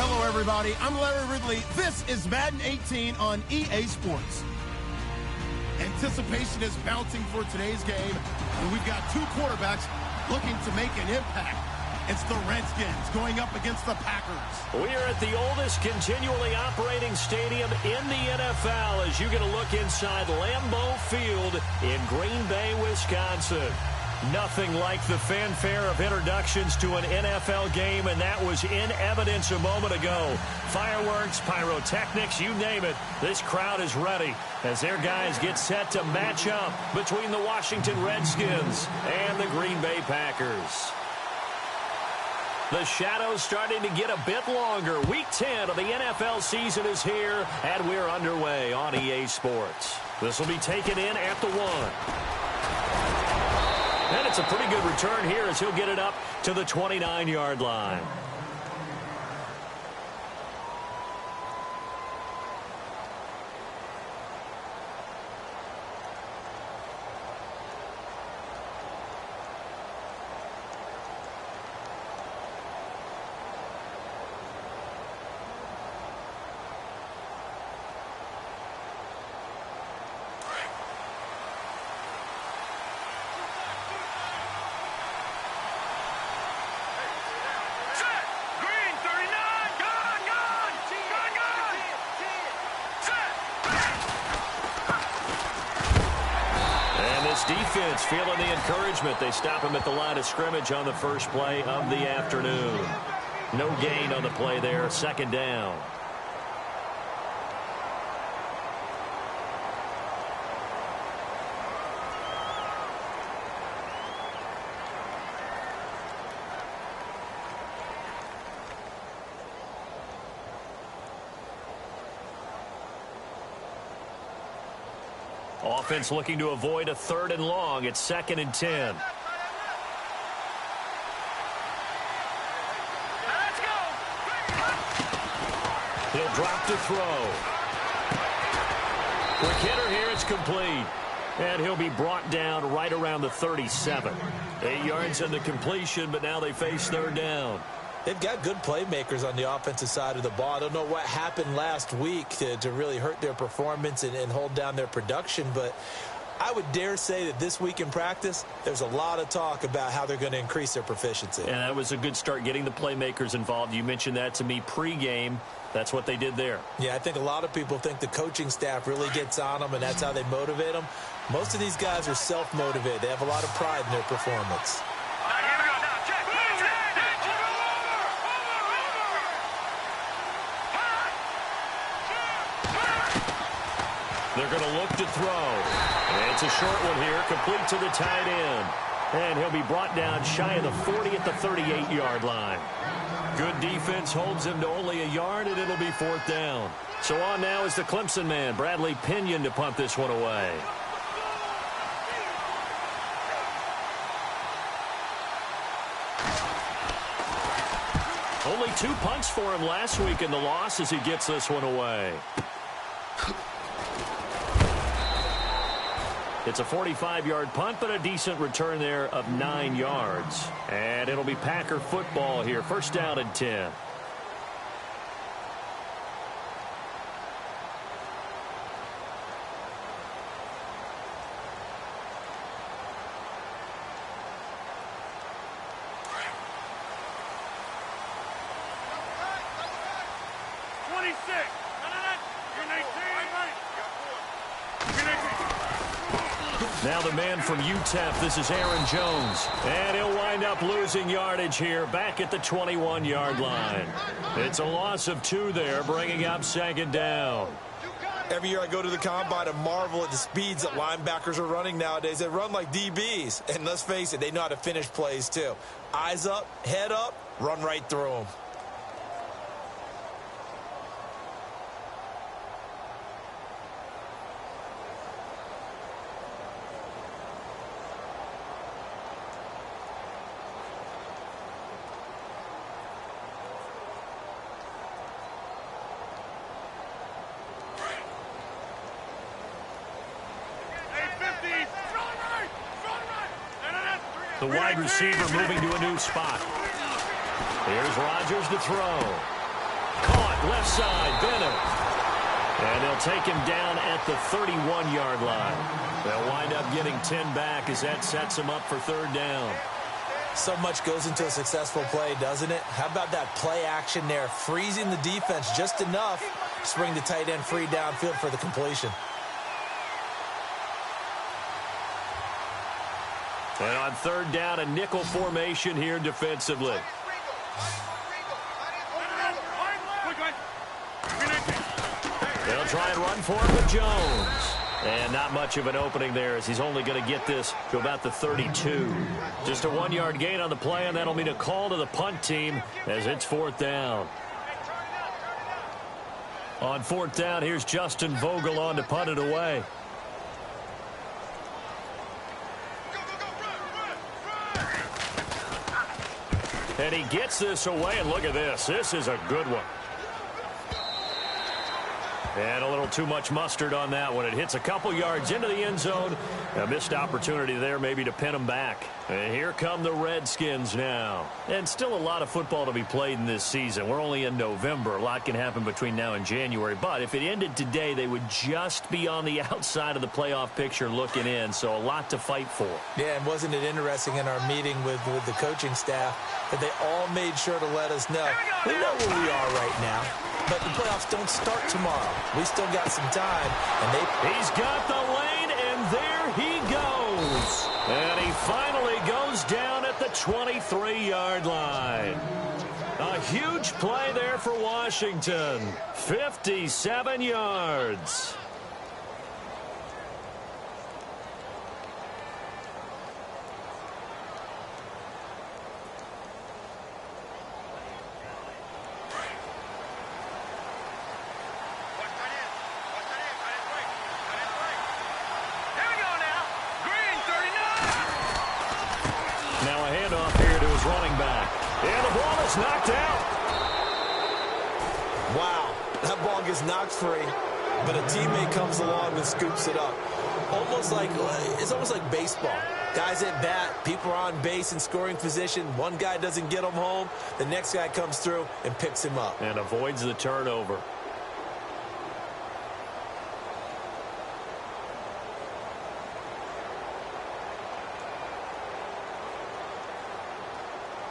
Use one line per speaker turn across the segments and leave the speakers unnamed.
Hello, everybody. I'm Larry Ridley. This is Madden 18 on EA Sports. Anticipation is mounting for today's game, and we've got two quarterbacks looking to make an impact. It's the Redskins going up against the Packers.
We are at the oldest continually operating stadium in the NFL as you get a look inside Lambeau Field in Green Bay, Wisconsin. Nothing like the fanfare of introductions to an NFL game, and that was in evidence a moment ago. Fireworks, pyrotechnics, you name it. This crowd is ready as their guys get set to match up between the Washington Redskins and the Green Bay Packers. The shadow's starting to get a bit longer. Week 10 of the NFL season is here, and we're underway on EA Sports. This will be taken in at the 1. And it's a pretty good return here as he'll get it up to the 29-yard line. Defense feeling the encouragement. They stop him at the line of scrimmage on the first play of the afternoon. No gain on the play there. Second down. Offense looking to avoid a 3rd and long. It's 2nd and 10.
Let's go.
He'll drop to throw. Quick hitter here. It's complete. And he'll be brought down right around the 37. 8 yards in the completion, but now they face 3rd down.
They've got good playmakers on the offensive side of the ball. I don't know what happened last week to really hurt their performance and hold down their production, but I would dare say that this week in practice, there's a lot of talk about how they're going to increase their proficiency.
And that was a good start getting the playmakers involved. You mentioned that to me pregame. That's what they did there.
Yeah, I think a lot of people think the coaching staff really gets on them, and that's how they motivate them. Most of these guys are self-motivated. They have a lot of pride in their performance.
They're going to look to throw. And it's a short one here, complete to the tight end. And he'll be brought down shy of the 40 at the 38-yard line. Good defense holds him to only a yard, and it'll be 4th down. So on now is the Clemson man, Bradley Pinion, to punt this one away. Only 2 punts for him last week in the loss as he gets this one away. It's a 45-yard punt, but a decent return there of 9 yards. And it'll be Packer football here. 1st down and 10. Now the man from UTEP, this is Aaron Jones. And he'll wind up losing yardage here back at the 21-yard line. It's a loss of 2 there, bringing up 2nd down.
Every year I go to the combine and marvel at the speeds that linebackers are running nowadays. They run like DBs. And let's face it, they know how to finish plays too. Eyes up, head up, run right through them.
The wide receiver moving to a new spot. Here's Rodgers to throw. Caught left side, Bennett. And they'll take him down at the 31-yard line. They'll wind up getting 10 back as that sets them up for third down.
So much goes into a successful play, doesn't it? How about that play action there? Freezing the defense just enough to bring the tight end free downfield for the completion.
And on third down, a nickel formation here defensively. They'll try and run for it with Jones. And not much of an opening there as he's only going to get this to about the 32. Just a 1-yard gain on the play, and that'll mean a call to the punt team as it's fourth down. On fourth down, here's Justin Vogel on to punt it away. And he gets this away, and look at this. This is a good one. And a little too much mustard on that one. It hits a couple yards into the end zone. A missed opportunity there maybe to pin them back. And here come the Redskins now. And still a lot of football to be played in this season. We're only in November. A lot can happen between now and January. But if it ended today, they would just be on the outside of the playoff picture looking in. So a lot to fight for.
Yeah, and wasn't it interesting in our meeting with the coaching staff that they all made sure to let us know. We know where we are right now, but the playoffs don't start tomorrow. We still got some time. And
he's got the lane, and there he goes. And he finally goes down at the 23-yard line. A huge play there for Washington. 57 yards. Running back. And the ball is knocked out.
Wow, that ball gets knocked free, but a teammate comes along and scoops it up. It's almost like baseball. Guys at bat, people are on base in scoring position. One guy doesn't get him home. The next guy comes through and picks him up.
And avoids the turnover.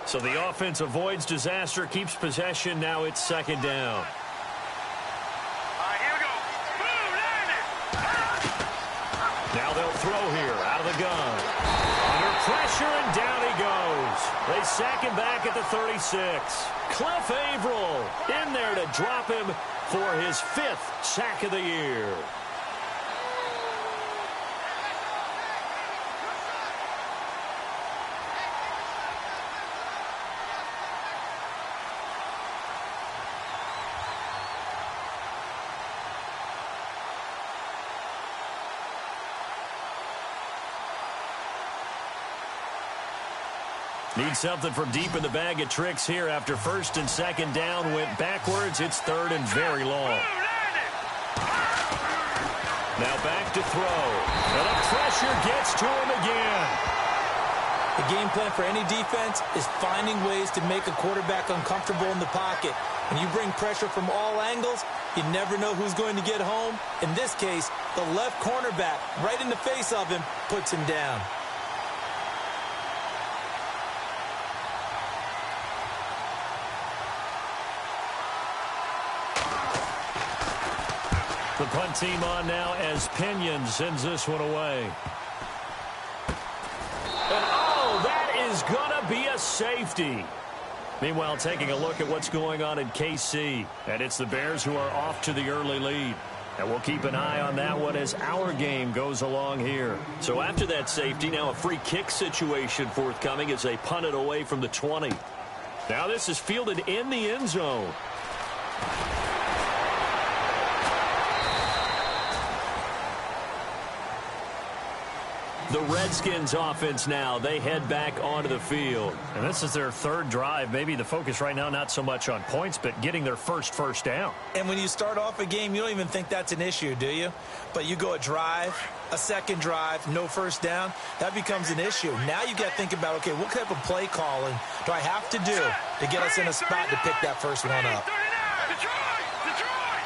So the offense avoids disaster, keeps possession. Now it's second down.
All right, here we go.
Now they'll throw here out of the gun. Under pressure, and down he goes. They sack him back at the 36. Cliff Averill in there to drop him for his 5th sack of the year. Need something from deep in the bag of tricks here after first and second down went backwards. It's third and very long. Now back to throw. And the pressure gets to him again.
The game plan for any defense is finding ways to make a quarterback uncomfortable in the pocket. When you bring pressure from all angles, you never know who's going to get home. In this case, the left cornerback, right in the face of him, puts him down.
The punt team on now as Pinion sends this one away. And oh, that is going to be a safety. Meanwhile, taking a look at what's going on in KC. And it's the Bears who are off to the early lead. And we'll keep an eye on that one as our game goes along here. So after that safety, now a free kick situation forthcoming as they punt it away from the 20. Now this is fielded in the end zone. The Redskins offense now, they head back onto the field. And this is their third drive. Maybe the focus right now not so much on points, but getting their first down.
And when you start off a game, you don't even think that's an issue, do you? But you go a drive, a second drive, no first down, that becomes an issue. Now you got to think about, okay, what type of play calling do I have to do to get us in a spot to pick that first one up?
Detroit! Detroit!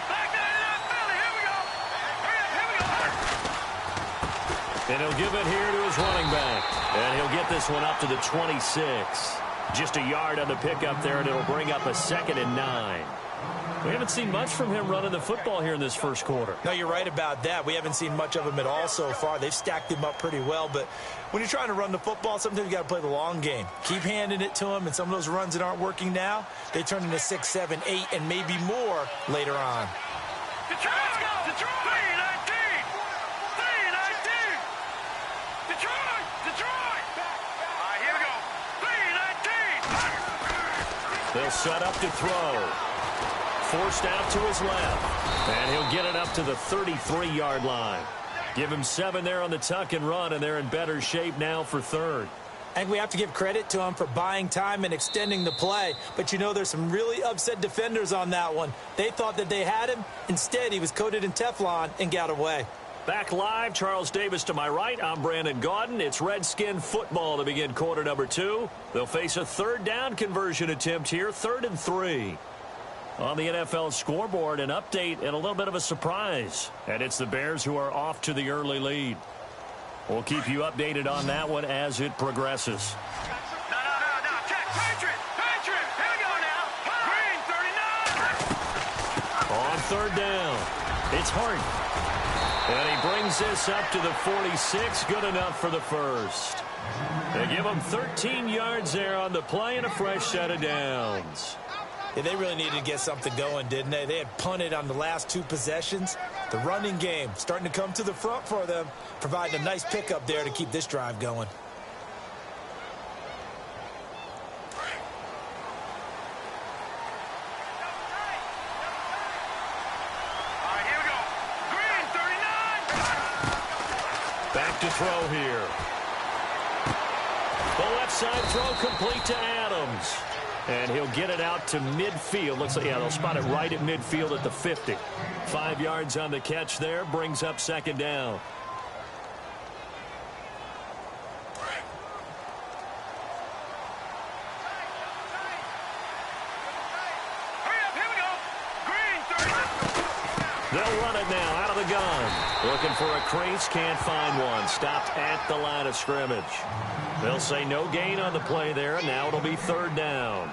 Back down in that belly. Here we go. Hurry up, here we go.
And he'll give it here to his running back. And he'll get this one up to the 26. Just a yard on the pickup there, and it'll bring up a 2nd and 9. We haven't seen much from him running the football here in this first quarter.
No, you're right about that. We haven't seen much of him at all so far. They've stacked him up pretty well, but when you're trying to run the football, sometimes you got to play the long game. Keep handing it to him, and some of those runs that aren't working now, they turn into 6, 7, 8, and maybe more later on.
Detroit! Detroit! 3-19! 3-19! Detroit! Detroit! All right, here we go. 3-19!
They'll set up to throw. Forced out to his left. And he'll get it up to the 33-yard line. Give him 7 there on the tuck and run, and they're in better shape now for 3rd.
I think we have to give credit to him for buying time and extending the play. But, you know, there's some really upset defenders on that one. They thought that they had him. Instead, he was coated in Teflon and got away.
Back live, Charles Davis to my right. I'm Brandon Gaudin. It's Redskin football to begin quarter number 2. They'll face a 3rd down conversion attempt here, 3rd and 3. On the NFL scoreboard, an update and a little bit of a surprise. And it's the Bears who are off to the early lead. We'll keep you updated on that one as it progresses.
No. Check. Patriot! Here we go now. Green, 39!
On 3rd down, it's Hart. And he brings this up to the 46. Good enough for the first. They give him 13 yards there on the play and a fresh set of downs.
Yeah, they really needed to get something going, didn't they? They had punted on the last 2 possessions. The running game starting to come to the front for them, providing a nice pickup there to keep this drive going.
All right, here we go. Green, 39!
Back to throw here. The left side throw complete to Adams. And he'll get it out to midfield. Looks like, yeah, they'll spot it right at midfield at the 50. 5 yards on the catch there. Brings up 2nd down.
Hurry up, here we go. Green, 30.
They'll run it now out of the gun. Looking for a crease, can't find one. Stopped at the line of scrimmage. They'll say no gain on the play there. Now it'll be 3rd down.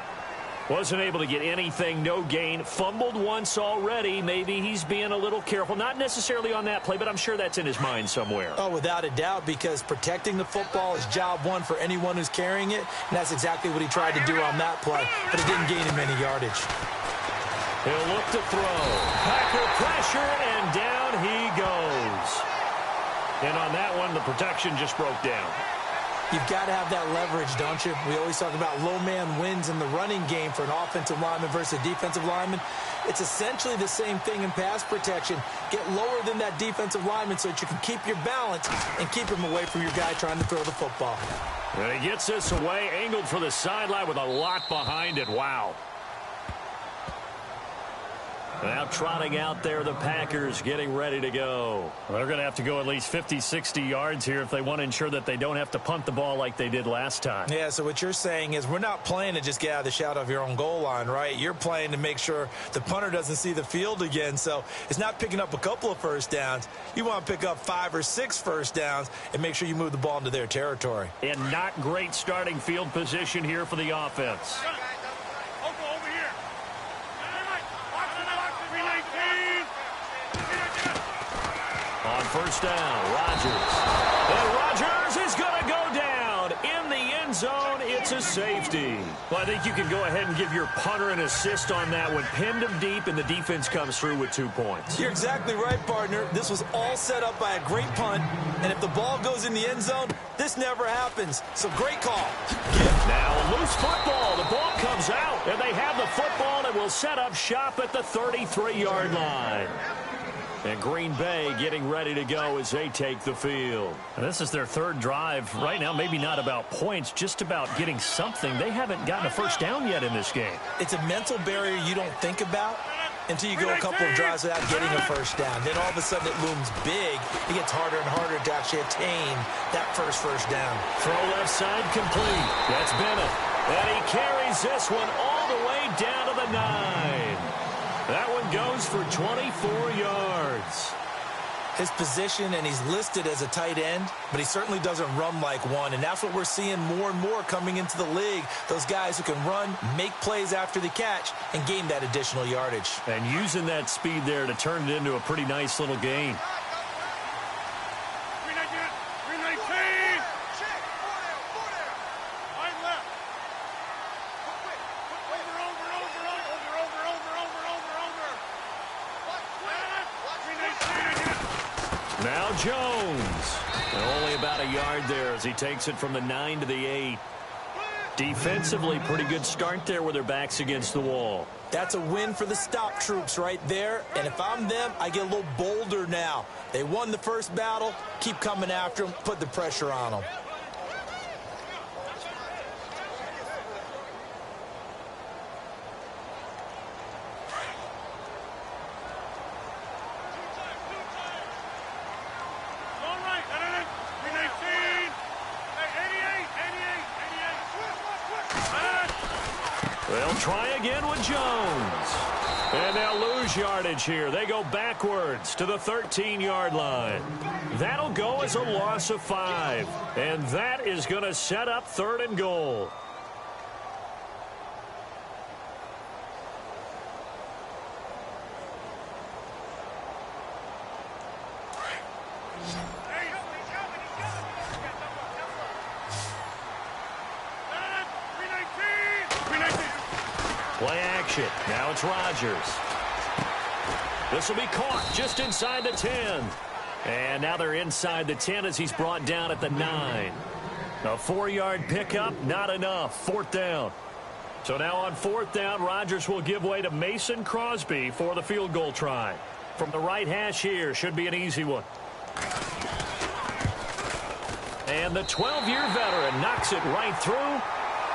Wasn't able to get anything, no gain. Fumbled once already. Maybe he's being a little careful. Not necessarily on that play, but I'm sure that's in his mind somewhere.
Oh, without a doubt, because protecting the football is job one for anyone who's carrying it, and that's exactly what he tried to do on that play, but it didn't gain him any yardage.
He'll look to throw. Packer pressure, and down he goes. And on that one, the protection just broke down.
You've got to have that leverage, don't you? We always talk about low man wins in the running game for an offensive lineman versus a defensive lineman. It's essentially the same thing in pass protection. Get lower than that defensive lineman so that you can keep your balance and keep him away from your guy trying to throw the football.
And he gets this away, angled for the sideline with a lot behind it. Wow. Now trotting out there, the Packers getting ready to go. Well, they're going to have to go at least 50, 60 yards here if they want to ensure that they don't have to punt the ball like they did last time.
Yeah, so what you're saying is we're not playing to just get out of the shadow of your own goal line, right? You're playing to make sure the punter doesn't see the field again. So it's not picking up a couple of first downs. You want to pick up 5 or 6 first downs and make sure you move the ball into their territory.
And not great starting field position here for the offense. On first down, Rodgers. And Rodgers is going to go down. In the end zone, it's a safety. Well, I think you can go ahead and give your punter an assist on that one. Pinned him deep, and the defense comes through with 2 points.
You're exactly right, partner. This was all set up by a great punt, and if the ball goes in the end zone, this never happens. So great call.
Now a loose football. The ball comes out, and they have the football and will set up shop at the 33-yard line. And Green Bay getting ready to go as they take the field. And this is their 3rd drive. Right now, maybe not about points, just about getting something. They haven't gotten a first down yet in this game.
It's a mental barrier you don't think about until you go a couple of drives without getting a first down. Then all of a sudden it looms big. It gets harder and harder to actually attain that first down.
Throw left side complete. That's Bennett. And he carries this one all the way down to the 9. for 24 yards.
His position, and he's listed as a tight end, but he certainly doesn't run like one, and that's what we're seeing more and more coming into the league. Those guys who can run, make plays after the catch, and gain that additional yardage.
And using that speed there to turn it into a pretty nice little gain. Now Jones. And only about a yard there as he takes it from the 9 to the 8. Defensively, pretty good start there with their backs against the wall.
That's a win for the stop troops right there. And if I'm them, I get a little bolder now. They won the first battle. Keep coming after them. Put the pressure on them.
They'll try again with Jones. And they'll lose yardage here. They go backwards to the 13-yard line. That'll go as a loss of 5. And that is going to set up 3rd and goal. Play action. Now it's Rodgers. This will be caught just inside the 10. And now they're inside the 10 as he's brought down at the 9. A 4-yard pickup, not enough. 4th down. So now on 4th down, Rodgers will give way to Mason Crosby for the field goal try. From the right hash here, should be an easy one. And the 12-year veteran knocks it right through,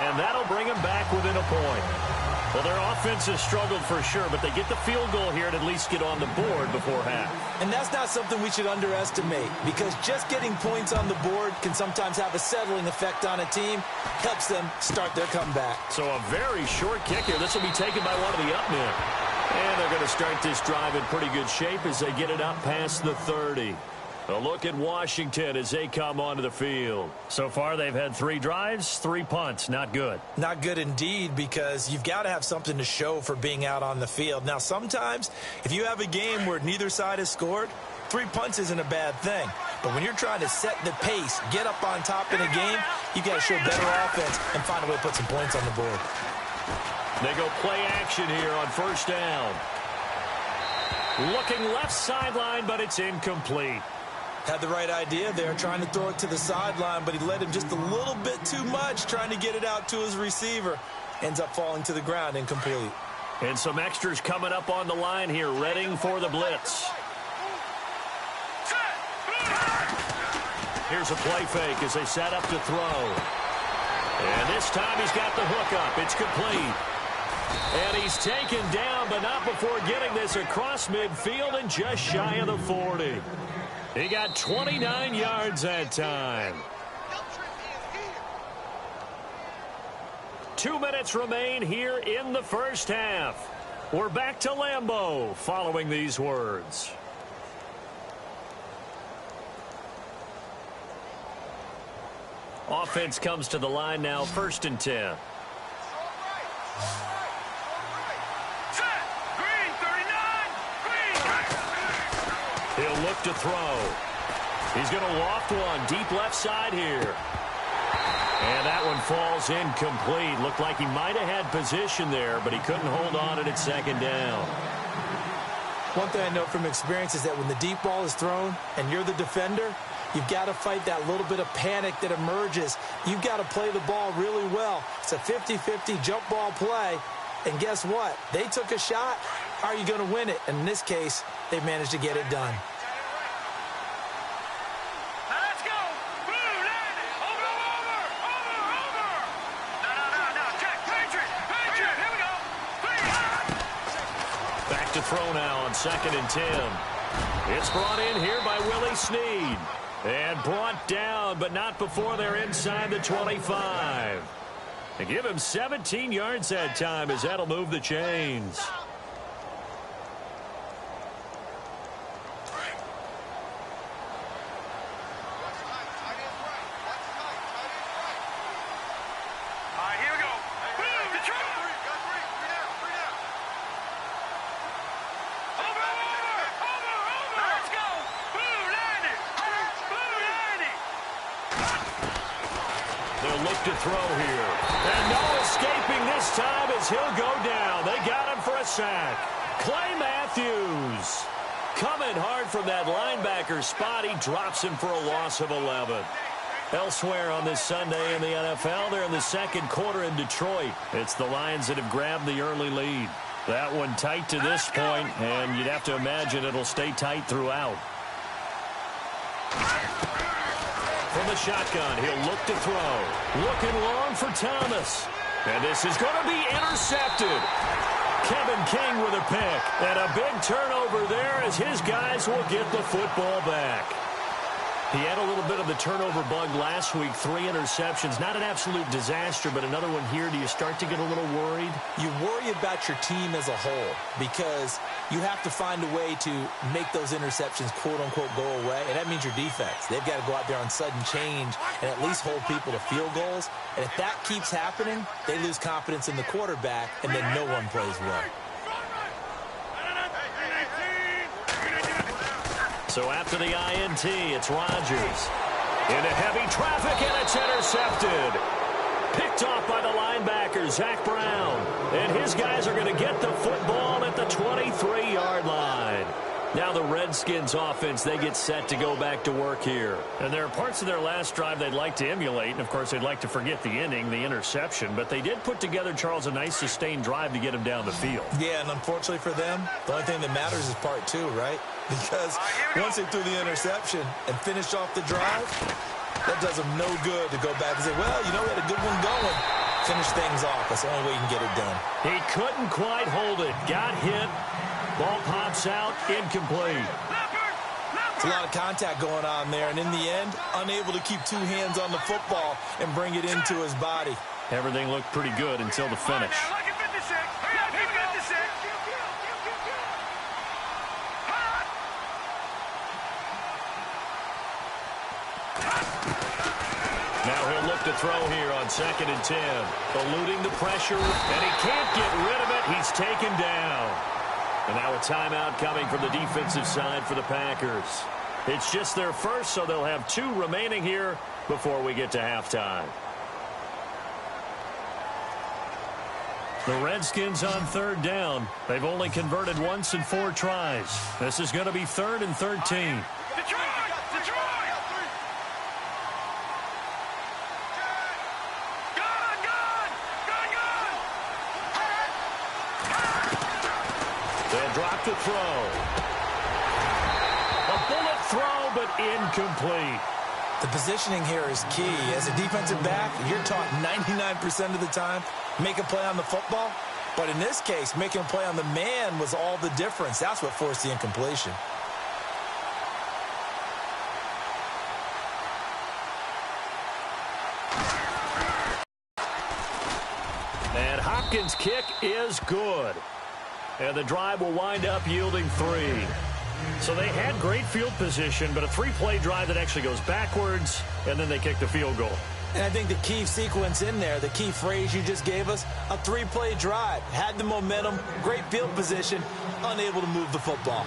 and that'll bring him back within a point. Well, their offense has struggled for sure, but they get the field goal here and at least get on the board before half.
And that's not something we should underestimate, because just getting points on the board can sometimes have a settling effect on a team. Helps them start their comeback.
So a very short kick here. This will be taken by one of the up men. And they're going to start this drive in pretty good shape as they get it up past the 30. A look at Washington as they come onto the field. So far, they've had 3 drives, 3 punts. Not good.
Not good indeed, because you've got to have something to show for being out on the field. Now, sometimes, if you have a game where neither side has scored, 3 punts isn't a bad thing. But when you're trying to set the pace, get up on top in a game, you've got to show better offense and find a way to put some points on the board.
They go play action here on 1st down. Looking left sideline, but it's incomplete.
Had the right idea there, trying to throw it to the sideline, but he led him just a little bit too much, trying to get it out to his receiver. Ends up falling to the ground, incomplete.
And some extras coming up on the line here, readying for the blitz. Here's a play fake as they set up to throw. And this time he's got the hook up. It's complete. And he's taken down, but not before getting this across midfield and just shy of the 40. He got 29 yards that time. 2 minutes remain here in the first half. We're back to Lambeau following these words. Offense comes to the line now, 1st and 10. He'll look to throw. He's going to loft one deep left side here. And that one falls incomplete. Looked like he might have had position there, but he couldn't hold on it at 2nd down.
One thing I know from experience is that when the deep ball is thrown and you're the defender, you've got to fight that little bit of panic that emerges. You've got to play the ball really well. It's a 50-50 jump ball play. And guess what? They took a shot. How are you going to win it? And in this case, they managed to get it done.
Let's go. Blue, over. No. Check. Patriot. Here we go.
Back to throw now on 2nd and 10. It's brought in here by Willie Snead. And brought down, but not before they're inside the 25. They give him 17 yards that time as that'll move the chains. They'll look to throw here. And no escaping this time as he'll go down. They got him for a sack. Clay Matthews coming hard from that linebacker spot. He drops him for a loss of 11. Elsewhere on this Sunday in the NFL, they're in the second quarter in Detroit. It's the Lions that have grabbed the early lead. That one tight to this point, and you'd have to imagine it'll stay tight throughout. From the shotgun, he'll look to throw. Looking long for Thomas. And this is going to be intercepted. Kevin King with a pick. And a big turnover there as his guys will get the football back. He had a little bit of the turnover bug last week, 3 interceptions. Not an absolute disaster, but another one here. Do you start to get a little worried?
You worry about your team as a whole because you have to find a way to make those interceptions, quote-unquote, go away, and that means your defense. They've got to go out there on sudden change and at least hold people to field goals. And if that keeps happening, they lose confidence in the quarterback, and then no one plays well.
So after the INT, it's Rodgers. Into heavy traffic, and it's intercepted. Picked off by the linebacker, Zach Brown. And his guys are going to get the football at the 23-yard line. Now the Redskins offense, they get set to go back to work here. And there are parts of their last drive they'd like to emulate. And, of course, they'd like to forget the inning, the interception. But they did put together, Charles, a nice sustained drive to get him down the field.
Yeah, and unfortunately for them, the only thing that matters is part 2, right? Because once they threw the interception and finished off the drive, that does them no good to go back and say, well, you know, we had a good one going. Finish things off. That's the only way you can get it done.
He couldn't quite hold it. Got hit. Ball pops out. Incomplete.
It's a lot of contact going on there, and in the end, unable to keep 2 hands on the football and bring it into his body.
Everything looked pretty good until the finish. Now he'll look to throw here on 2nd and 10. Eluding the pressure, and he can't get rid of it. He's taken down. And now a timeout coming from the defensive side for the Packers. It's just their first, so they'll have 2 remaining here before we get to halftime. The Redskins on 3rd down. They've only converted once in 4 tries. This is going to be 3rd and 13. Drop to throw. A bullet throw, but incomplete.
The positioning here is key. As a defensive back, you're taught 99% of the time, make a play on the football. But in this case, making a play on the man was all the difference. That's what forced the incompletion.
And Hopkins' kick is good. And the drive will wind up yielding 3. So they had great field position, but a 3-play drive that actually goes backwards, and then they kick the field goal.
And I think the key sequence in there, the key phrase you just gave us, a 3-play drive. Had the momentum, great field position, unable to move the football.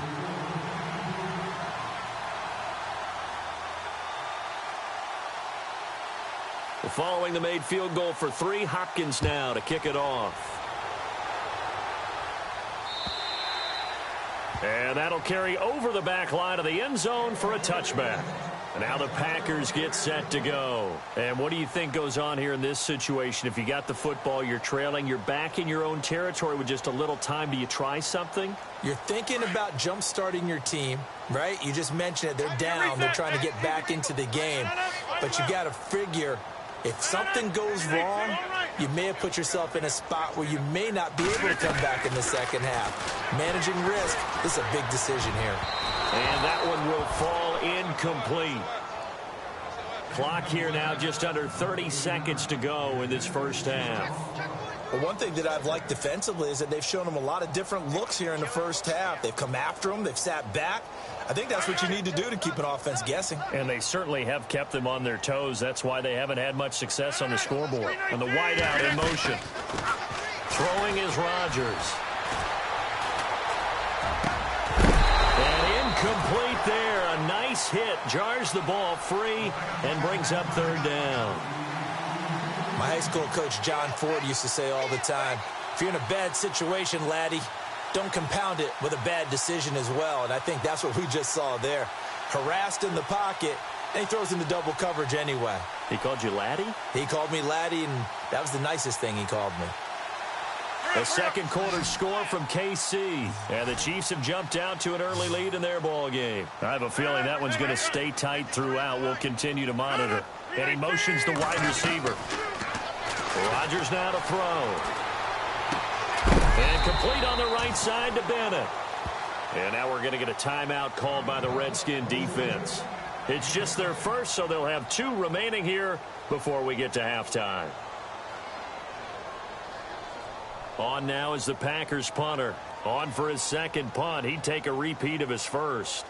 Well, following the made field goal for 3, Hopkins now to kick it off. And that'll carry over the back line of the end zone for a touchback. And now the Packers get set to go. And what do you think goes on here in this situation? If you got the football, you're trailing, you're back in your own territory with just a little time. Do you try something?
You're thinking about jump-starting your team, right? You just mentioned it. They're down. They're trying to get back into the game. But you got to figure if something goes wrong, you may have put yourself in a spot where you may not be able to come back in the second half. Managing risk, this is a big decision here.
And that one will fall incomplete. Clock here now just under 30 seconds to go in this first half.
Well, one thing that I've liked defensively is that they've shown them a lot of different looks here in the first half. They've come after them. They've sat back. I think that's what you need to do to keep an offense guessing.
And they certainly have kept them on their toes. That's why they haven't had much success on the scoreboard. And the wideout in motion. Throwing is Rodgers. And incomplete there. A nice hit. Jars the ball free and brings up third down.
My high school coach John Ford used to say all the time, if you're in a bad situation, laddie, don't compound it with a bad decision as well. And I think that's what we just saw there. Harassed in the pocket, and he throws into double coverage anyway.
He called you laddie?
He called me laddie, and that was the nicest thing he called me.
A second quarter score from KC. And the Chiefs have jumped out to an early lead in their ball game. I have a feeling that one's going to stay tight throughout. We'll continue to monitor. And he motions the wide receiver. Rodgers now to throw. And complete on the right side to Bennett. And now we're going to get a timeout called by the Redskin defense. It's just their first, so they'll have 2 remaining here before we get to halftime. On now is the Packers punter. On for his second punt. He'd take a repeat of his first.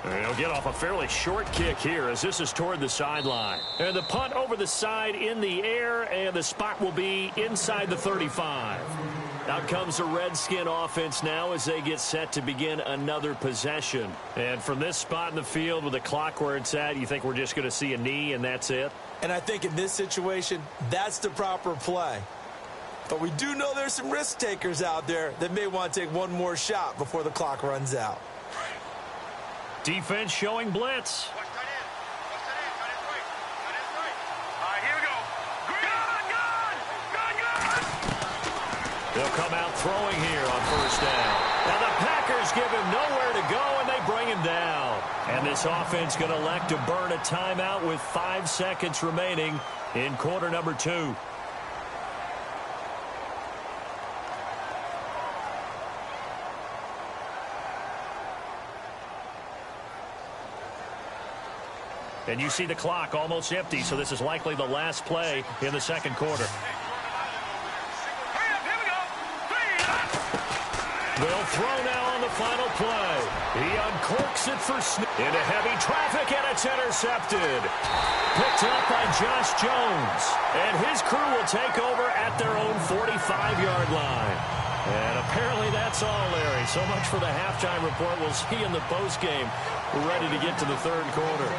And he'll get off a fairly short kick here as this is toward the sideline. And the punt over the side in the air, and the spot will be inside the 35. Out comes the Redskin offense now as they get set to begin another possession. And from this spot in the field with the clock where it's at, you think we're just going to see a knee and that's it?
And I think in this situation, that's the proper play. But we do know there's some risk takers out there that may want to take one more shot before the clock runs out.
Defense showing blitz.
Here we go. Gun!
They'll come out throwing here on first down. Now the Packers give him nowhere to go, and they bring him down. And this offense going to elect to burn a timeout with 5 seconds remaining in quarter number 2. And you see the clock almost empty, so this is likely the last play in the second quarter. They'll throw now on the final play. He uncorks it for Smith. Into heavy traffic, and it's intercepted. Picked up by Josh Jones. And his crew will take over at their own 45-yard line. And apparently that's all, Larry. So much for the halftime report. We'll see in the postgame. We're ready to get to the third quarter.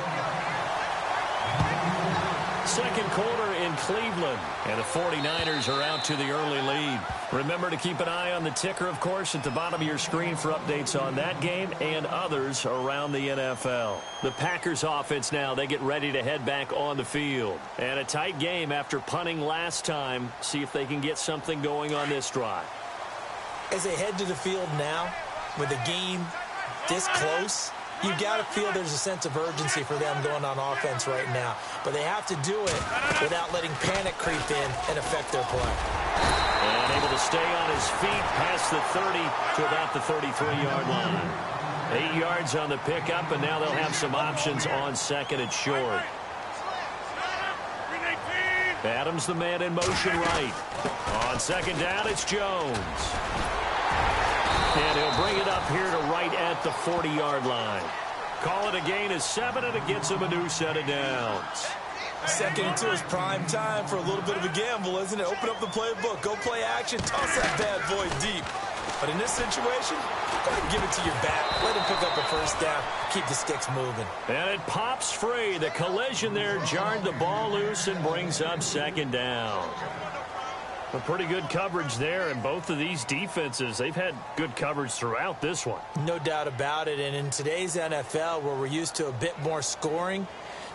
Second quarter in Cleveland, and the 49ers are out to the early lead. Remember to keep an eye on the ticker, of course, at the bottom of your screen for updates on that game and others around the NFL. The Packers offense now, they get ready to head back on the field. And a tight game after punting last time. See if they can get something going on this drive.
As they head to the field now, with the game this close, you've got to feel there's a sense of urgency for them going on offense right now. But they have to do it without letting panic creep in and affect their play.
And able to stay on his feet past the 30 to about the 33-yard line. 8 yards on the pickup, and now they'll have some options on second and short. Adams the man in motion right. On second down, it's Jones. And he'll bring it up here to right at the 40-yard line. Call it a gain of 7, and it gets him a new set of downs.
Second and 2 is prime time for a little bit of a gamble, isn't it? Open up the playbook, go play action, toss that bad boy deep. But in this situation, go ahead and give it to your back. Let him pick up a first down. Keep the sticks moving.
And it pops free. The collision there jarred the ball loose and brings up second down. A pretty good coverage there, and both of these defenses, they've had good coverage throughout this one.
No doubt about it, and in today's NFL, where we're used to a bit more scoring,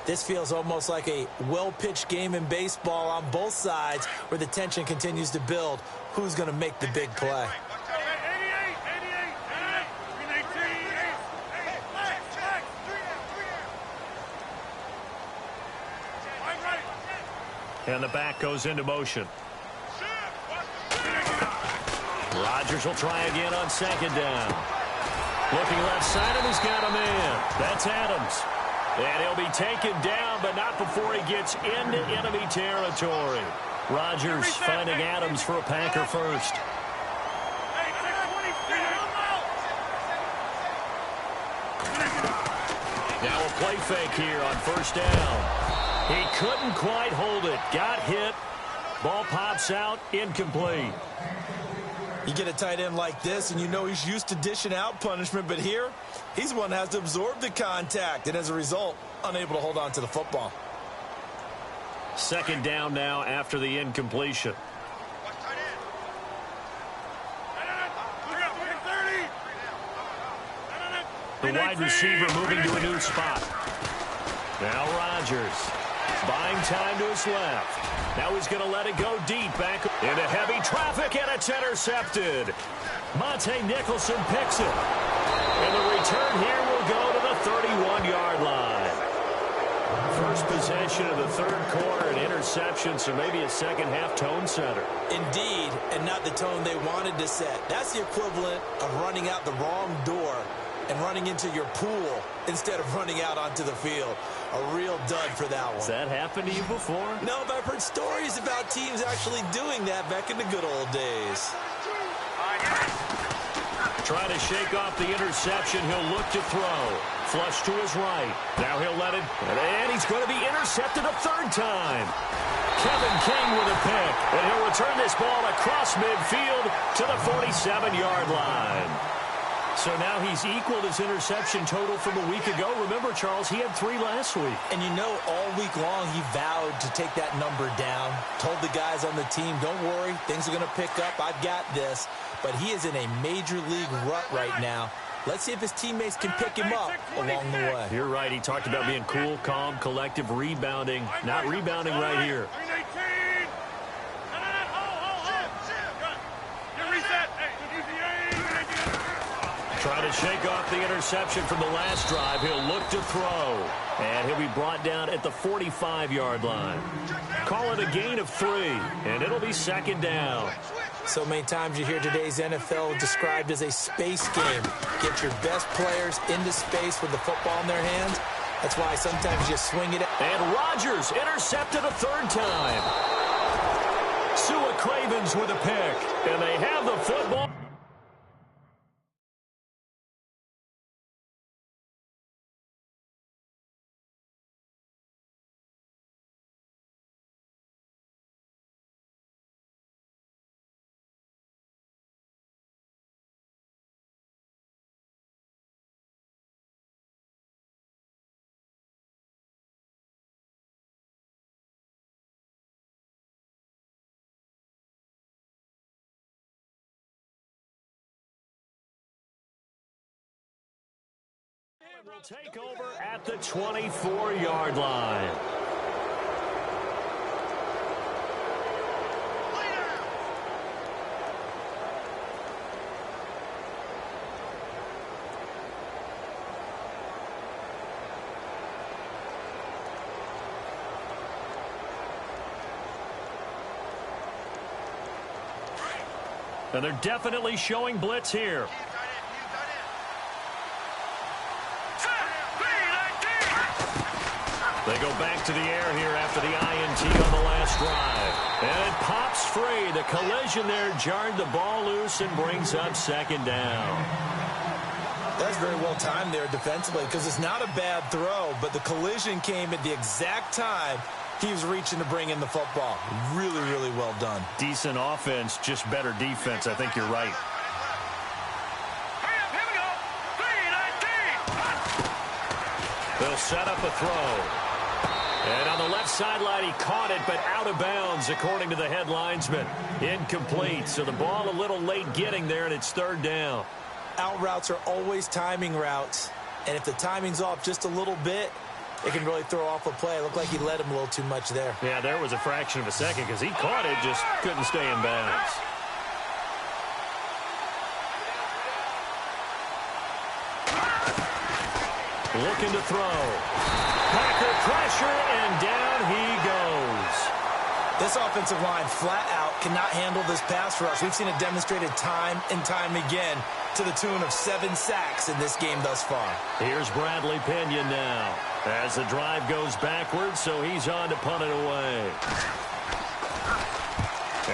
this feels almost like a well-pitched game in baseball on both sides where the tension continues to build. Who's going to make the big play?
And the back goes into motion. Rodgers will try again on second down. Looking left side, and he's got a man. That's Adams. And he'll be taken down, but not before he gets into enemy territory. Rodgers finding Adams for a Packer first. Now a play fake here on first down. He couldn't quite hold it. Got hit. Ball pops out. Incomplete.
You get a tight end like this, and you know he's used to dishing out punishment, but here, he's one that has to absorb the contact, and as a result, unable to hold on to the football.
Second down now after the incompletion. The wide receiver moving to a new spot. Now Rodgers buying time to his left. Now he's going to let it go deep back into heavy traffic, and it's intercepted. Monte Nicholson picks it. And the return here will go to the 31-yard line. First possession of the third quarter, an interception, so maybe a second-half tone setter.
Indeed, and not the tone they wanted to set. That's the equivalent of running out the wrong door and running into your pool instead of running out onto the field. A real dud for that one.
Has that happened to you before?
No, but I've heard stories about teams actually doing that back in the good old days.
Trying to shake off the interception. He'll look to throw. Flush to his right. Now he'll let it. And he's going to be intercepted a third time. Kevin King with a pick. And he'll return this ball across midfield to the 47-yard line. So now he's equaled his interception total from a week ago. Remember, Charles, he had 3 last week.
And you know, all week long he vowed to take that number down. Told the guys on the team, don't worry, things are going to pick up. I've got this. But he is in a major league rut right now. Let's see if his teammates can pick him up along the way.
You're right. He talked about being cool, calm, collective, rebounding. Not rebounding right here. Trying to shake off the interception from the last drive. He'll look to throw. And he'll be brought down at the 45-yard line. Call it a gain of 3, and it'll be second down.
So many times you hear today's NFL described as a space game. Get your best players into space with the football in their hands. That's why sometimes you swing it.
And Rodgers intercepted a third time. Sua Cravens with a pick. And they have the football. Will take over at the 24-yard line. And they're definitely showing blitz here. They go back to the air here after the INT on the last drive. And it pops free. The collision there jarred the ball loose and brings up second down.
That's very well timed there defensively because it's not a bad throw, but the collision came at the exact time he was reaching to bring in the football. Really, really well done.
Decent offense, just better defense. I think you're right. They'll set up a throw. And on the left sideline, he caught it, but out of bounds, according to the head linesman. Incomplete, so the ball a little late getting there, and it's third down.
Out routes are always timing routes, and if the timing's off just a little bit, it can really throw off a play. It looked like he led him a little too much there.
Yeah, there was a fraction of a second because he caught it, just couldn't stay in bounds. Looking to throw. Packer pressure, and down he goes.
This offensive line flat out cannot handle this pass rush. We've seen it demonstrated time and time again to the tune of 7 sacks in this game thus far.
Here's Bradley Pinion now as the drive goes backwards, so he's on to punt it away.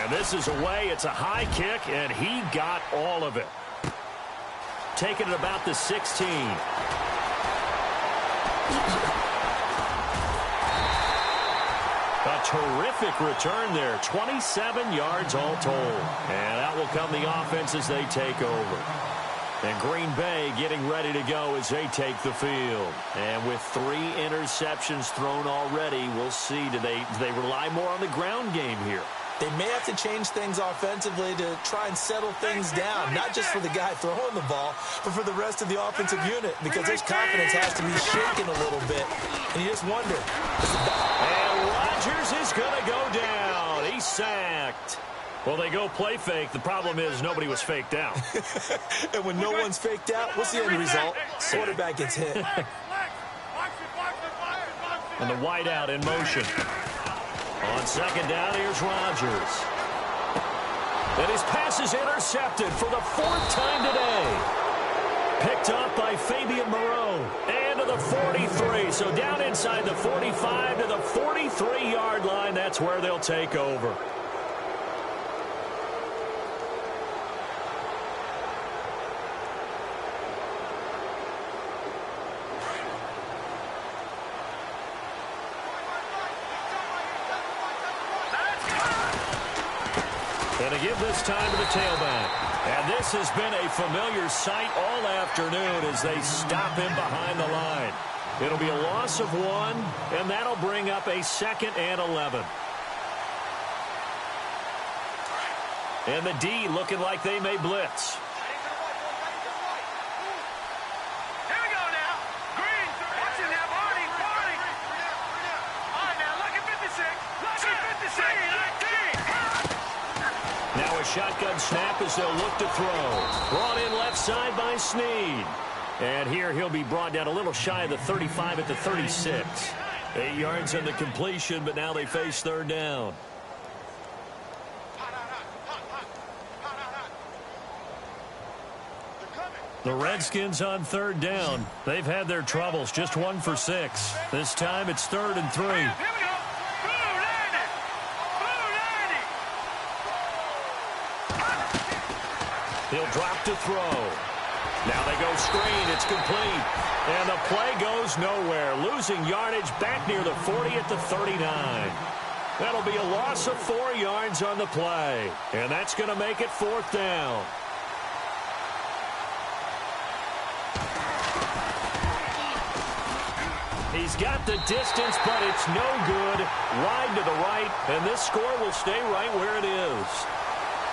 And this is away. It's a high kick, and he got all of it. Taking it about the 16. A terrific return there. 27 yards all told. And out will come the offense as they take over. And Green Bay getting ready to go as they take the field. And with 3 interceptions thrown already, we'll see. Do they rely more on the ground game here?
They may have to change things offensively to try and settle things down, not just for the guy throwing the ball, but for the rest of the offensive unit, because his confidence has to be shaken a little bit. And you just wonder.
And Rodgers is going to go down. He's sacked. Well, they go play fake. The problem is nobody was faked out.
And when no one's faked out, what's the end result? Quarterback gets hit.
And the wideout in motion. On second down, here's Rodgers. And his pass is intercepted for the 4th time today. Picked up by Fabian Moreau. And to the 43. So down inside the 45 to the 43-yard line. That's where they'll take over. And to give this time to the tailback. And this has been a familiar sight all afternoon as they stop him behind the line. It'll be a loss of 1, and that'll bring up a 2nd and 11. And the D looking like they may blitz.
Here we go now. Green, watch it now, Barney. All right, now, look at 56. Look at 56. 19.
Now a shotgun snap as they'll look to throw. Brought in left side by Snead. And here he'll be brought down a little shy of the 35 at the 36. 8 yards on the completion, but now they face 3rd down. The Redskins on 3rd down. They've had their troubles, just 1 for 6. This time it's 3rd and 3.
Here we go.
He'll drop to throw. Now they go screen. It's complete. And the play goes nowhere. Losing yardage back near the 40 at the 39. That'll be a loss of 4 yards on the play. And that's going to make it 4th down. He's got the distance, but it's no good. Wide to the right, and this score will stay right where it is.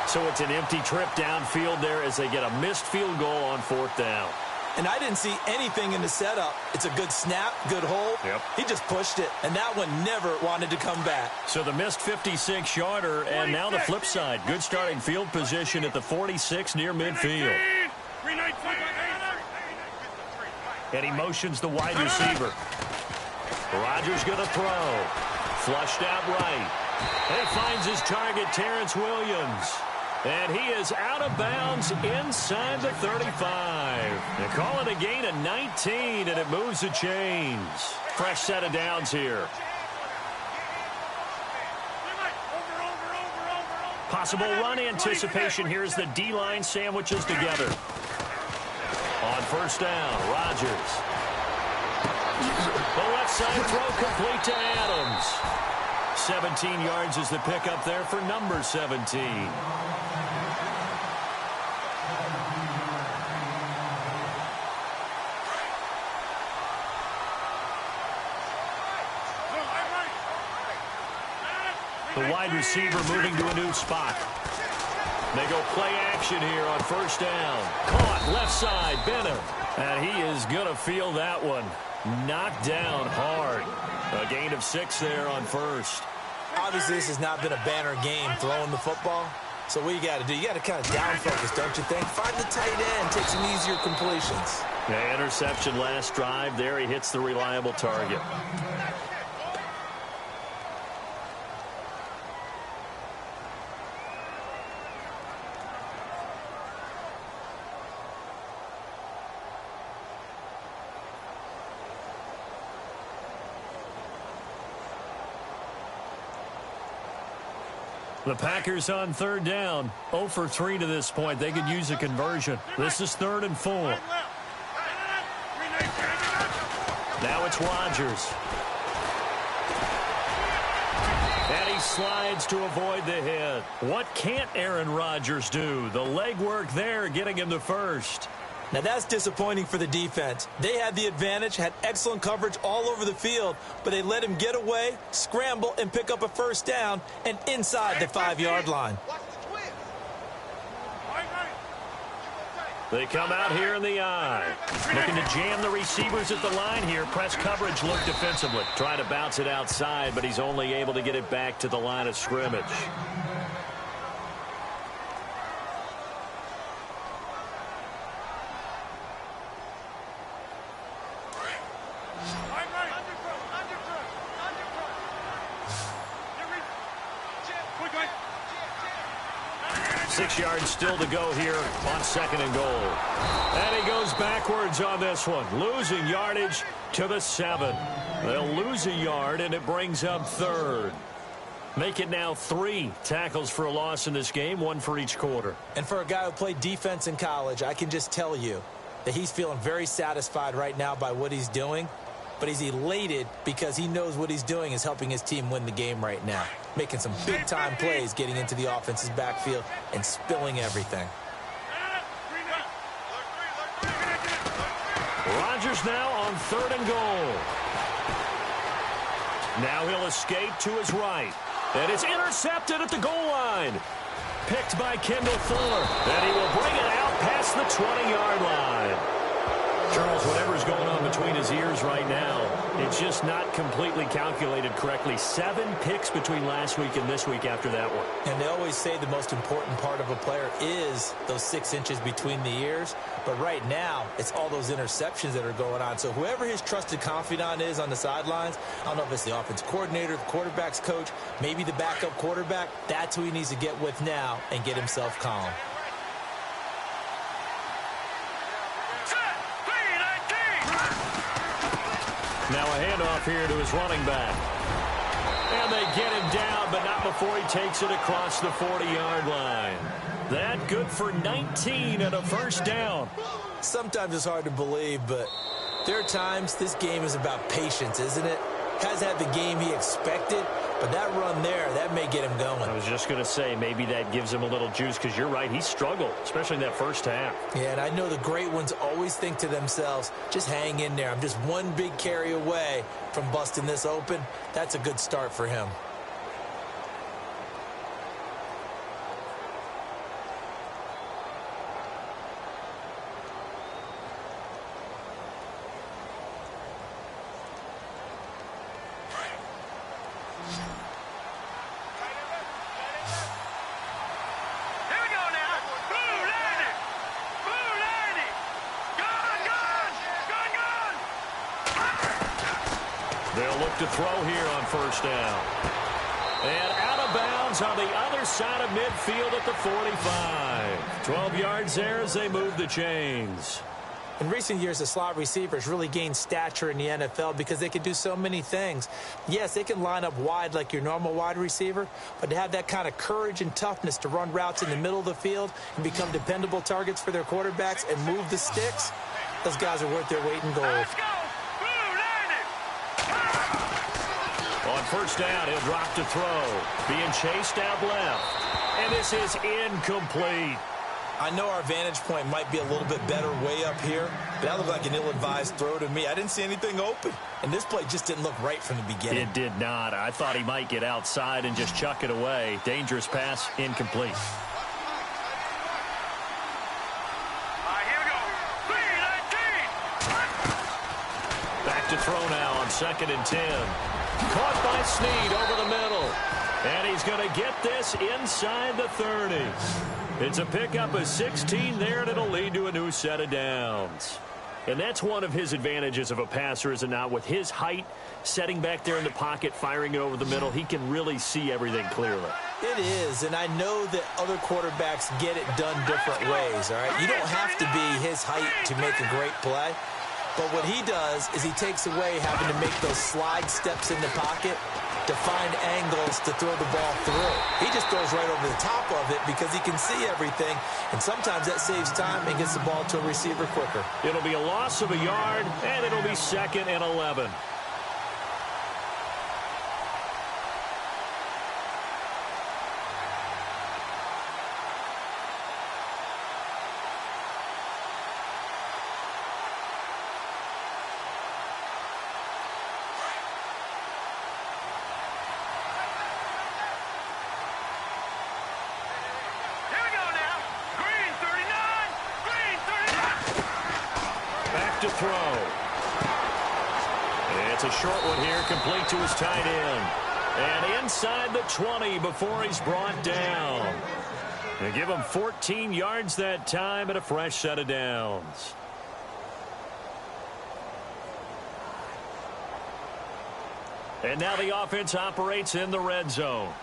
So it's an empty trip downfield there as they get a missed field goal on 4th down.
And I didn't see anything in the setup. It's a good snap, good hold.
Yep.
He just pushed it, and that one never wanted to come back.
So the missed 56-yarder, and now the flip side. Good starting field position at the 46 near midfield. And he motions the wide receiver. Rodgers going to throw. Flushed out right. And he finds his target, Terrence Williams. And he is out of bounds inside the 35. They call it a gain of 19, and it moves the chains. Fresh set of downs here. Possible run anticipation here as the D-line sandwiches together. On 1st down, Rodgers. The left side throw complete to Adams. 17 yards is the pickup there for number 17. The wide receiver moving to a new spot. They go play action here on 1st down. Caught left side, Bennett. And he is going to feel that one. Knocked down hard. A gain of 6 there on 1st.
Obviously, this has not been a banner game throwing the football. So what you got to do, you got to kind of down focus, don't you think? Find the tight end, take some easier completions.
Yeah, interception last drive. There he hits the reliable target. The Packers on 3rd down. 0 for 3 to this point. They could use a conversion. This is 3rd and 4. Now it's Rodgers. he slides to avoid the hit. What can't Aaron Rodgers do? The legwork there getting him the first.
Now that's disappointing for the defense. They had the advantage, had excellent coverage all over the field, but they let him get away, scramble, and pick up a first down and inside the 5-yard line.
They come out here in the eye. Looking to jam the receivers at the line here. Press coverage look defensively. Trying to bounce it outside, but he's only able to get it back to the line of scrimmage. Six yards still to go here on 2nd and goal. And he goes backwards on this one. Losing yardage to the 7. They'll lose a yard, and it brings up 3rd. Make it now 3 tackles for a loss in this game, 1 for each quarter.
And for a guy who played defense in college, I can just tell you that he's feeling very satisfied right now by what he's doing. But he's elated because he knows what he's doing is helping his team win the game right now. Making some big-time plays, getting into the offense's backfield and spilling everything.
Rodgers now on 3rd and goal. Now he'll escape to his right. And it's intercepted at the goal line. Picked by Kendall Fuller. And he will bring it out past the 20-yard line. Charles, whatever's going on between his ears right now, it's just not completely calculated correctly. 7 picks between last week and this week after that one.
And they always say the most important part of a player is those 6 inches between the ears. But right now, it's all those interceptions that are going on. So whoever his trusted confidant is on the sidelines, I don't know if it's the offense coordinator, the quarterback's coach, maybe the backup quarterback, that's who he needs to get with now and get himself calm.
Now a handoff here to his running back. And they get him down, but not before he takes it across the 40-yard line. That good for 19 and a first down.
Sometimes it's hard to believe, but there are times this game is about patience, isn't it? Has had the game he expected, but that run there, that may get him going.
I was just going to say, maybe that gives him a little juice, because you're right, he struggled, especially in that first half.
Yeah, and I know the great ones always think to themselves, just hang in there. I'm just one big carry away from busting this open. That's a good start for him.
They'll look to throw here on first down. And out of bounds on the other side of midfield at the 45. 12 yards there as they move the chains.
In recent years, the slot receivers really gained stature in the NFL because they can do so many things. Yes, they can line up wide like your normal wide receiver, but to have that kind of courage and toughness to run routes in the middle of the field and become dependable targets for their quarterbacks and move the sticks, those guys are worth their weight in gold.
On first down, he'll drop to throw. Being chased out left. And this is incomplete.
I know our vantage point might be a little bit better way up here, but that looked like an ill-advised throw to me. I didn't see anything open, and this play just didn't look right from the beginning.
It did not. I thought he might get outside and just chuck it away. Dangerous pass, incomplete. Back to throw now on 2nd and 10. Caught by Snead over the middle. And he's going to get this inside the 30. It's a pickup of 16 there, and it'll lead to a new set of downs. And that's one of his advantages of a passer, is it not? With his height, setting back there in the pocket, firing it over the middle, he can really see everything clearly.
It is, and I know that other quarterbacks get it done different ways, all right? You don't have to be his height to make a great play. But what he does is he takes away having to make those slide steps in the pocket to find angles to throw the ball through. He just throws right over the top of it because he can see everything, and sometimes that saves time and gets the ball to a receiver quicker.
It'll be a loss of a yard, and it'll be 2nd and 11. to throw. It's a short one here, complete to his tight end. And inside the 20 before he's brought down. They give him 14 yards that time and a fresh set of downs. And now the offense operates in the red zone.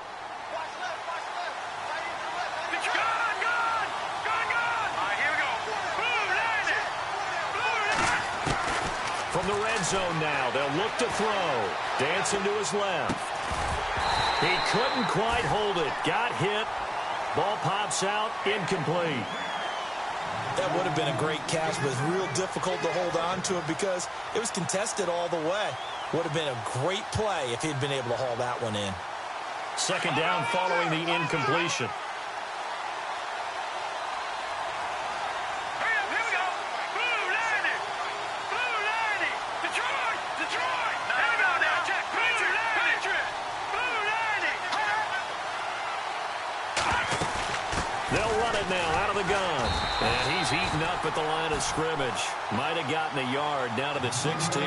From the red zone now, they'll look to throw. Dancing to his left. He couldn't quite hold it. Got hit. Ball pops out. Incomplete.
That would have been a great catch, but it's real difficult to hold on to it because it was contested all the way. Would have been a great play if he'd been able to haul that one in.
Second down following the incompletion. They'll run it now out of the gun. And he's eaten up at the line of scrimmage. Might have gotten a yard down to the 16.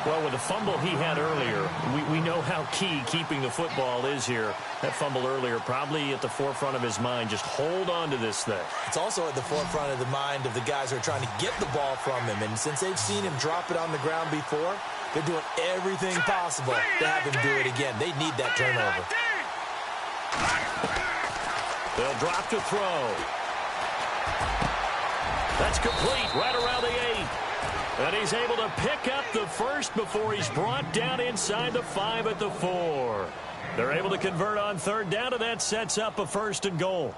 Well, with the fumble he had earlier, we know how key keeping the football is here. That fumble earlier probably at the forefront of his mind. Just hold on to this thing.
It's also at the forefront of the mind of the guys who are trying to get the ball from him. And since they've seen him drop it on the ground before, they're doing everything possible to have him do it again. They need that turnover.
They'll drop to throw. That's complete right around the 8. And he's able to pick up the first before he's brought down inside the 5 at the 4. They're able to convert on third down, and that sets up a 1st and goal.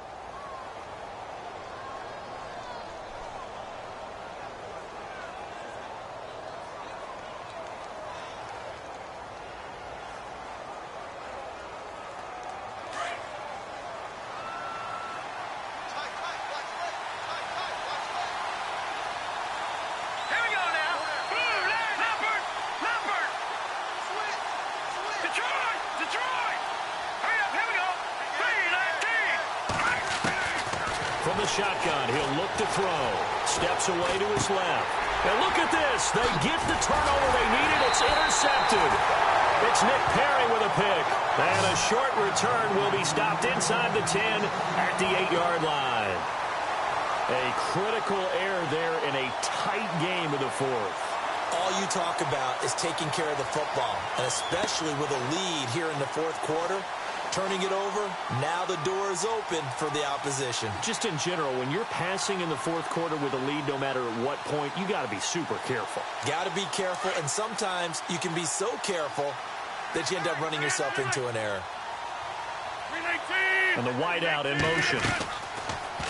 From the shotgun, he'll look to throw. Steps away to his left. And look at this. They get the turnover they needed. It's intercepted. It's Nick Perry with a pick. And a short return will be stopped inside the 10 at the 8-yard line. A critical error there in a tight game of the 4th.
All you talk about is taking care of the football, and especially with a lead here in the 4th quarter. Turning it over, now the door is open for the opposition.
Just in general, when you're passing in the 4th quarter with a lead, no matter at what point, you got to be super careful.
Got to be careful, and sometimes you can be so careful that you end up running yourself into an error.
And the wideout in motion.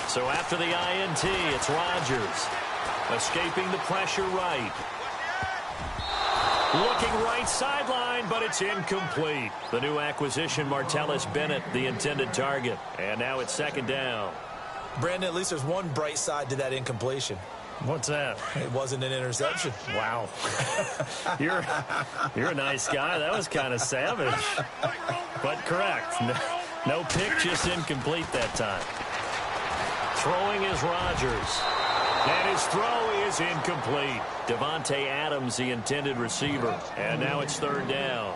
So after the INT, it's Rodgers. Escaping the pressure right. Looking right sideline, but it's incomplete. The new acquisition, Martellus Bennett, the intended target. And now it's 2nd down.
Brandon, at least there's one bright side to that incompletion.
What's that?
It wasn't an interception.
Wow. You're a nice guy. That was kind of savage. But correct. No pick, just incomplete that time. Throwing is Rodgers. And his throw is incomplete. Devontae Adams, the intended receiver. And now it's 3rd down.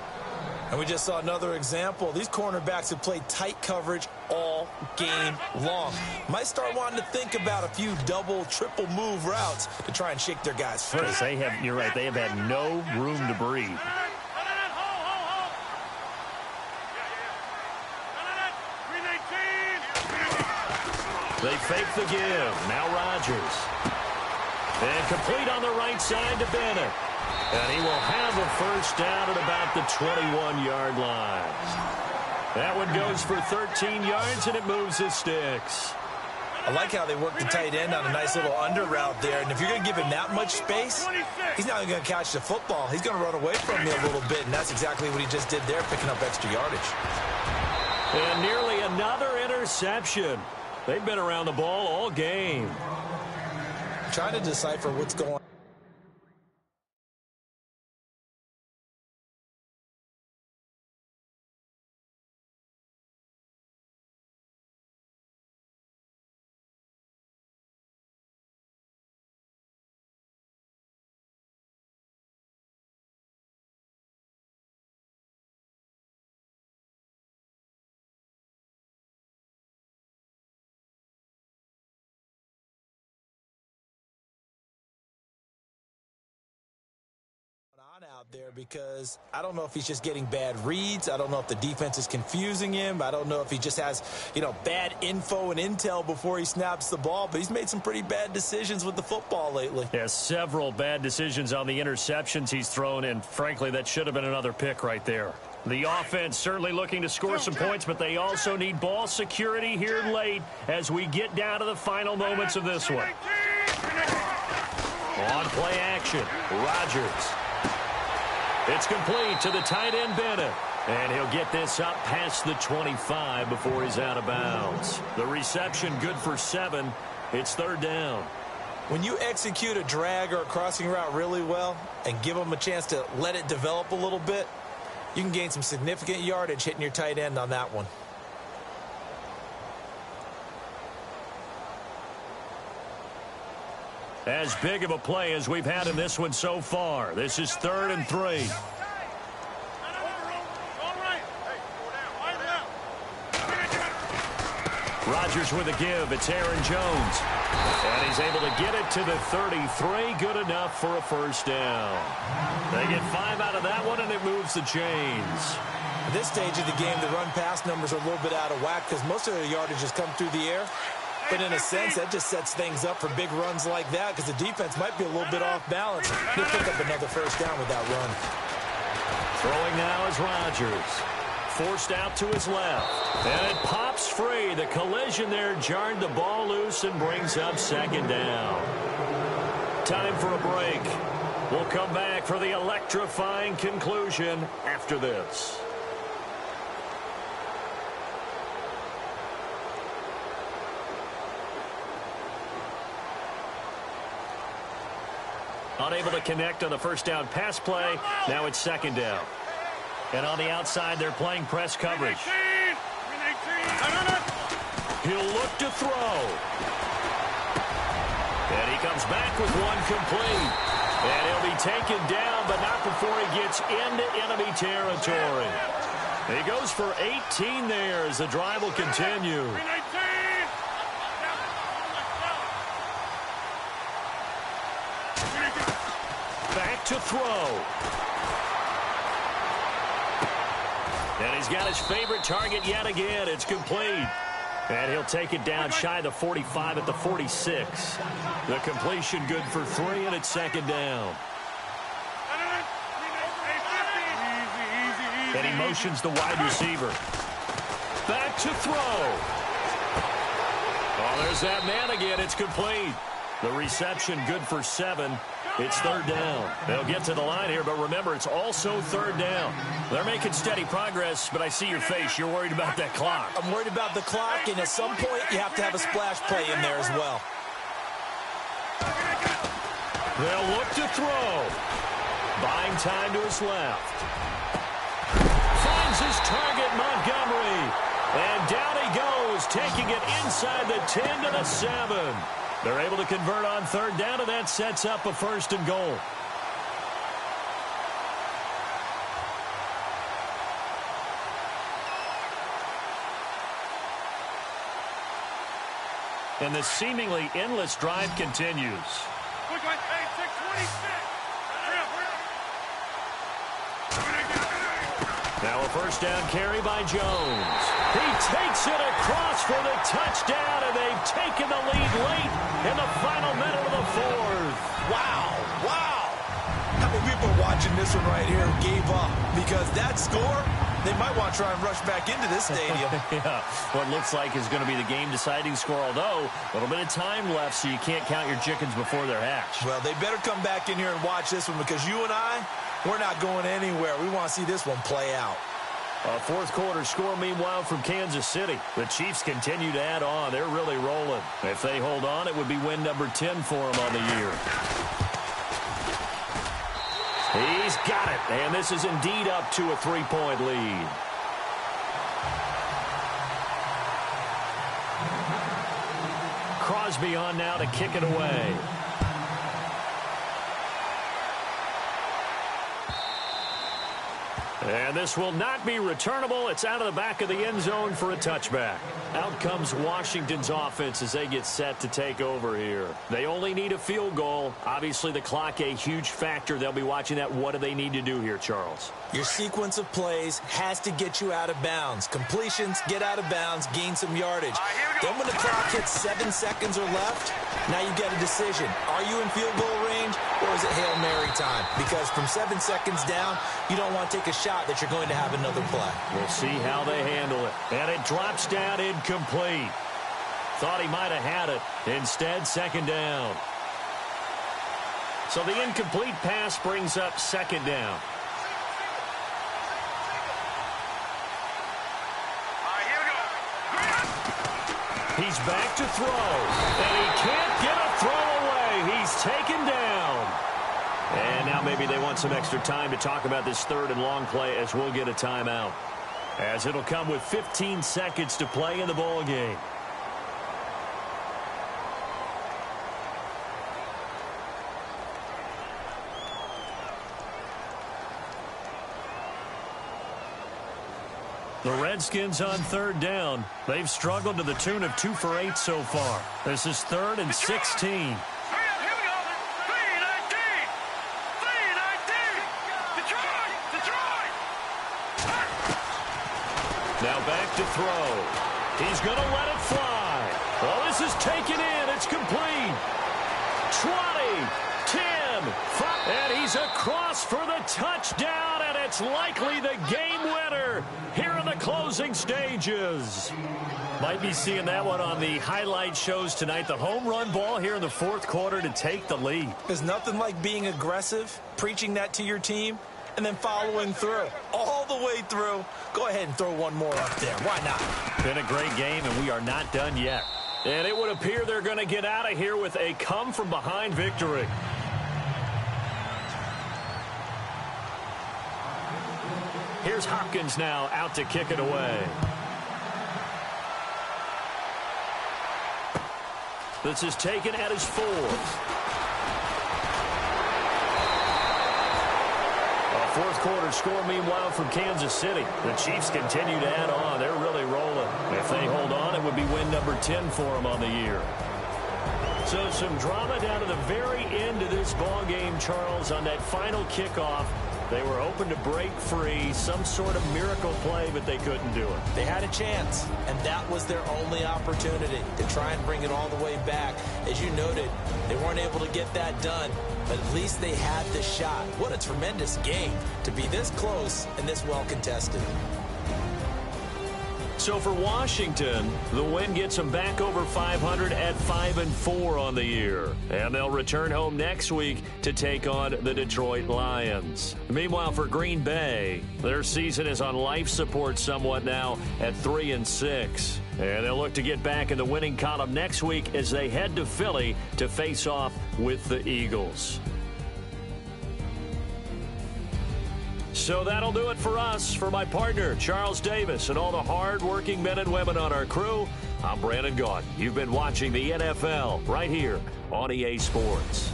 And we just saw another example. These cornerbacks have played tight coverage all game long. Might start wanting to think about a few double, triple move routes to try and shake their guys free.
You're right, they have had no room to breathe. They fake the give. Now Rodgers. And complete on the right side to Bennett. And he will have a 1st down at about the 21-yard line. That one goes for 13 yards, and it moves the sticks.
I like how they work the tight end on a nice little under route there. And if you're going to give him that much space, he's not even going to catch the football. He's going to run away from you a little bit, and that's exactly what he just did there, picking up extra yardage.
And nearly another interception. They've been around the ball all game.
Trying to decipher what's going on. out there because I don't know if he's just getting bad reads. I don't know if the defense is confusing him. I don't know if he just has, bad info and intel before he snaps the ball. But he's made some pretty bad decisions with the football lately.
Yeah, several bad decisions on the interceptions he's thrown, and frankly, that should have been another pick right there. The offense certainly looking to score some points, but they also need ball security here late as we get down to the final moments of this one. On play action, Rodgers. It's complete to the tight end, Bennett. And he'll get this up past the 25 before he's out of bounds. The reception good for 7. It's third down.
When you execute a drag or a crossing route really well and give them a chance to let it develop a little bit, you can gain some significant yardage hitting your tight end on that one.
As big of a play as we've had in this one so far. This is 3rd and 3. Rodgers with a give. It's Aaron Jones. And he's able to get it to the 33. Good enough for a first down. They get 5 out of that one, and it moves the chains.
At this stage of the game, the run-pass numbers are a little bit out of whack because most of their yardage has come through the air. But in a sense, that just sets things up for big runs like that because the defense might be a little bit off balance. He'll pick up another first down with that run.
Throwing now is Rodgers. Forced out to his left. And it pops free. The collision there jarred the ball loose and brings up 2nd down. Time for a break. We'll come back for the electrifying conclusion after this. Unable to connect on the first down pass play. Now it's 2nd down. And on the outside, they're playing press coverage. He'll look to throw. And he comes back with one complete. And he'll be taken down, but not before he gets into enemy territory. He goes for 18 there as the drive will continue. Back to throw. And he's got his favorite target yet again. It's complete. And he'll take it down shy of the 45 at the 46. The completion good for 3, and it's 2nd down. And he motions the wide receiver. Back to throw. Oh, there's that man again. It's complete. The reception good for 7. It's 3rd down. They'll get to the line here, but remember, it's also 3rd down. They're making steady progress, but I see your face. You're worried about that clock.
I'm worried about the clock, and at some point, you have to have a splash play in there as well.
They'll look to throw. Buying time to his left. Finds his target, Montgomery. And down he goes, taking it inside the 10 to the 7. They're able to convert on 3rd down, and that sets up a 1st and goal. And the seemingly endless drive continues. Now a first down carry by Jones. He takes it across for the touchdown, and they've taken the lead late in the final minute of the 4th.
Wow. How many people watching this one right here gave up? Because that score, they might want to try and rush back into this stadium.
Yeah, what looks like is going to be the game-deciding score, although a little bit of time left, so you can't count your chickens before they're hatched.
Well, they better come back in here and watch this one because you and I, we're not going anywhere. We want to see this one play out.
A 4th quarter score, meanwhile, from Kansas City. The Chiefs continue to add on. They're really rolling. If they hold on, it would be win number 10 for them on the year. He's got it, and this is indeed up to a 3-point lead. Crosby on now to kick it away. And this will not be returnable. It's out of the back of the end zone for a touchback. Out comes Washington's offense as they get set to take over here. They only need a field goal. Obviously, the clock a huge factor. They'll be watching that. What do they need to do here, Charles?
Your sequence of plays has to get you out of bounds. Completions, get out of bounds, gain some yardage. Then when the clock hits 7 seconds or left, now you get a decision. Are you in field goal range or is it Hail Mary time? Because from 7 seconds down, you don't want to take a shot that you're going to have another play.
We'll see how they handle it. And it drops down incomplete. Thought he might have had it. Instead, second down. So the incomplete pass brings up second down. He's back to throw, and he can't get a throw away. He's taken down. And now maybe they want some extra time to talk about this third and long play as we'll get a timeout. As it'll come with 15 seconds to play in the ball game. The Redskins on third down. They've struggled to the tune of 2 for 8 so far. This is 3rd and 16. Now back to throw. He's going to let it fly. Oh, this is taken in. It's complete. 20, 10, 5, and he's across for the touchdown, and it's likely the game winner here in the closing stages. Might be seeing that one on the highlight shows tonight. The home run ball here in the 4th quarter to take the lead.
There's nothing like being aggressive, preaching that to your team, and then following through. All the way through. Go ahead and throw one more up there. Why not?
Been a great game, and we are not done yet. And it would appear they're going to get out of here with a come-from-behind victory. Here's Hopkins now out to kick it away. This is taken at his 4th. A 4th quarter score, meanwhile, from Kansas City. The Chiefs continue to add on. They're really rolling. If they hold on, it would be win number 10 for them on the year. So some drama down to the very end of this ball game, Charles, on that final kickoff. They were hoping to break free, some sort of miracle play, but they couldn't do it.
They had a chance, and that was their only opportunity to try and bring it all the way back. As you noted, they weren't able to get that done, but at least they had the shot. What a tremendous game to be this close and this well contested.
So for Washington, the win gets them back over 500 at 5-4 on the year. And they'll return home next week to take on the Detroit Lions. Meanwhile, for Green Bay, their season is on life support somewhat now at 3-6. And they'll look to get back in the winning column next week as they head to Philly to face off with the Eagles. So that'll do it for us. For my partner, Charles Davis, and all the hard-working men and women on our crew, I'm Brandon Gaudin. You've been watching the NFL right here on EA Sports.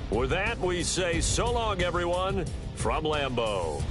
With that, we say so long, everyone, from Lambeau.